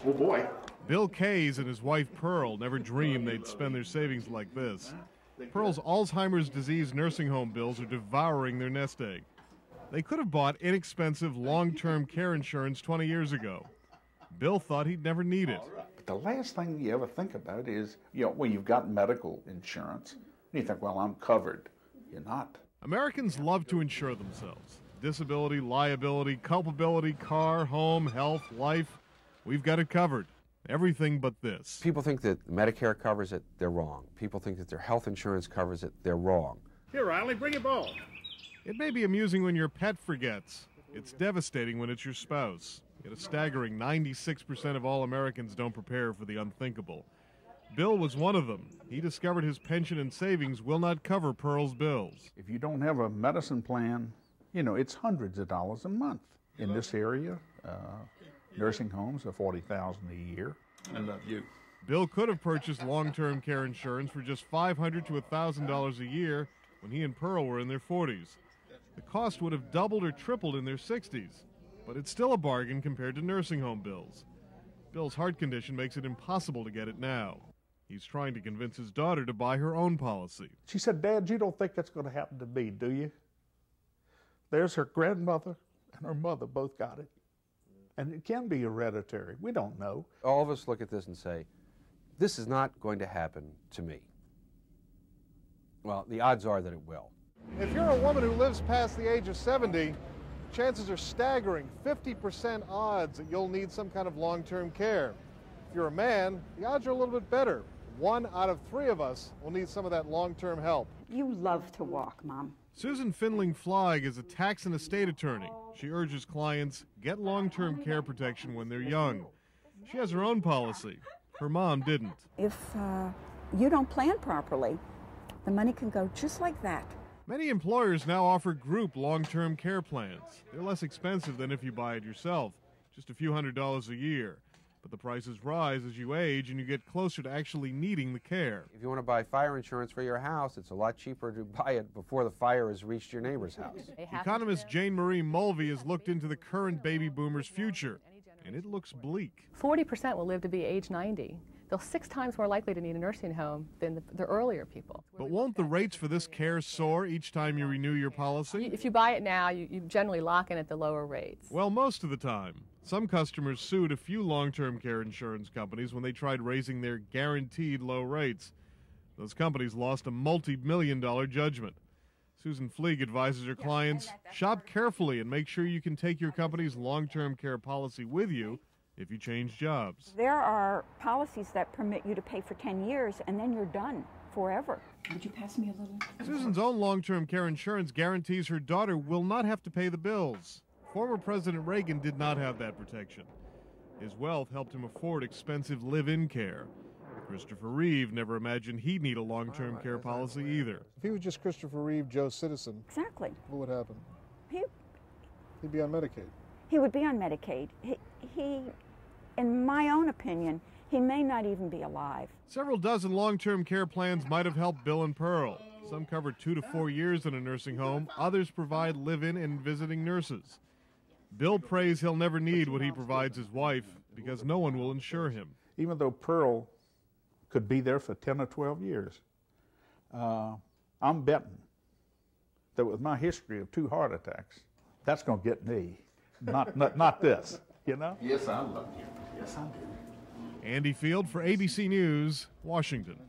Oh boy. Bill Kays and his wife Pearl never dreamed they'd spend their savings like this. Pearl's Alzheimer's disease nursing home bills are devouring their nest egg. They could have bought inexpensive long-term care insurance 20 years ago. Bill thought he'd never need it. But the last thing you ever think about is, well, you've got medical insurance. And you think, well, I'm covered. You're not. Americans love to insure themselves. Disability, liability, culpability, car, home, health, life. We've got it covered. Everything but this. People think that Medicare covers it, they're wrong. People think that their health insurance covers it, they're wrong. Here, Riley, bring your ball. It may be amusing when your pet forgets. It's devastating when it's your spouse. Yet a staggering 96% of all Americans don't prepare for the unthinkable. Bill was one of them. He discovered his pension and savings will not cover Pearl's bills. If you don't have a medicine plan, it's hundreds of dollars a month in this area. Nursing homes are $40,000 a year. I love you. Bill could have purchased long-term care insurance for just $500 to $1,000 a year when he and Pearl were in their 40s. The cost would have doubled or tripled in their 60s, but it's still a bargain compared to nursing home bills. Bill's heart condition makes it impossible to get it now. He's trying to convince his daughter to buy her own policy. She said, Dad, you don't think that's going to happen to me, do you? There's her grandmother and her mother both got it. And it can be hereditary. We don't know. All of us look at this and say, this is not going to happen to me. Well, the odds are that it will. If you're a woman who lives past the age of 70, chances are staggering, 50% odds that you'll need some kind of long-term care. If you're a man, the odds are a little bit better. 1 out of 3 of us will need some of that long-term help. You love to walk, Mom. Susan Findling-Fleig is a tax and estate attorney. She urges clients get long-term care protection when they're young. She has her own policy. Her mom didn't. If you don't plan properly, the money can go just like that. Many employers now offer group long-term care plans. They're less expensive than if you buy it yourself, just a few $100s a year. But the prices rise as you age and you get closer to actually needing the care. If you want to buy fire insurance for your house, it's a lot cheaper to buy it before the fire has reached your neighbor's house. Economist Jane Marie Mulvey has looked into the current baby boomers' future, and it looks bleak. 40% will live to be age 90. They're 6 times more likely to need a nursing home than the earlier people. But won't the rates for this care soar each time you renew your policy? If you buy it now, you generally lock in at the lower rates. Well, most of the time. Some customers sued a few long-term care insurance companies when they tried raising their guaranteed low rates. Those companies lost a multi-million-dollar judgment. Susan Fleig advises her clients, shop carefully and make sure you can take your company's long-term care policy with you if you change jobs. There are policies that permit you to pay for 10 years and then you're done forever. Would you pass me a little? Susan's own long-term care insurance guarantees her daughter will not have to pay the bills. Former President Reagan did not have that protection. His wealth helped him afford expensive live-in care. Christopher Reeve never imagined he'd need a long-term care policy either. If he was just Christopher Reeve, Joe Citizen, Exactly. what would happen? He'd be on Medicaid. He would be on Medicaid. He, in my own opinion, he may not even be alive. Several dozen long-term care plans might have helped Bill and Pearl. Some cover 2 to 4 years in a nursing home. Others provide live-in and visiting nurses. Bill prays he'll never need what he provides his wife because no one will insure him. Even though Pearl could be there for 10 or 12 years, I'm betting that with my history of 2 heart attacks, that's going to get me, not this, Yes, I love you. Yes, I do. Andy Field for ABC News, Washington.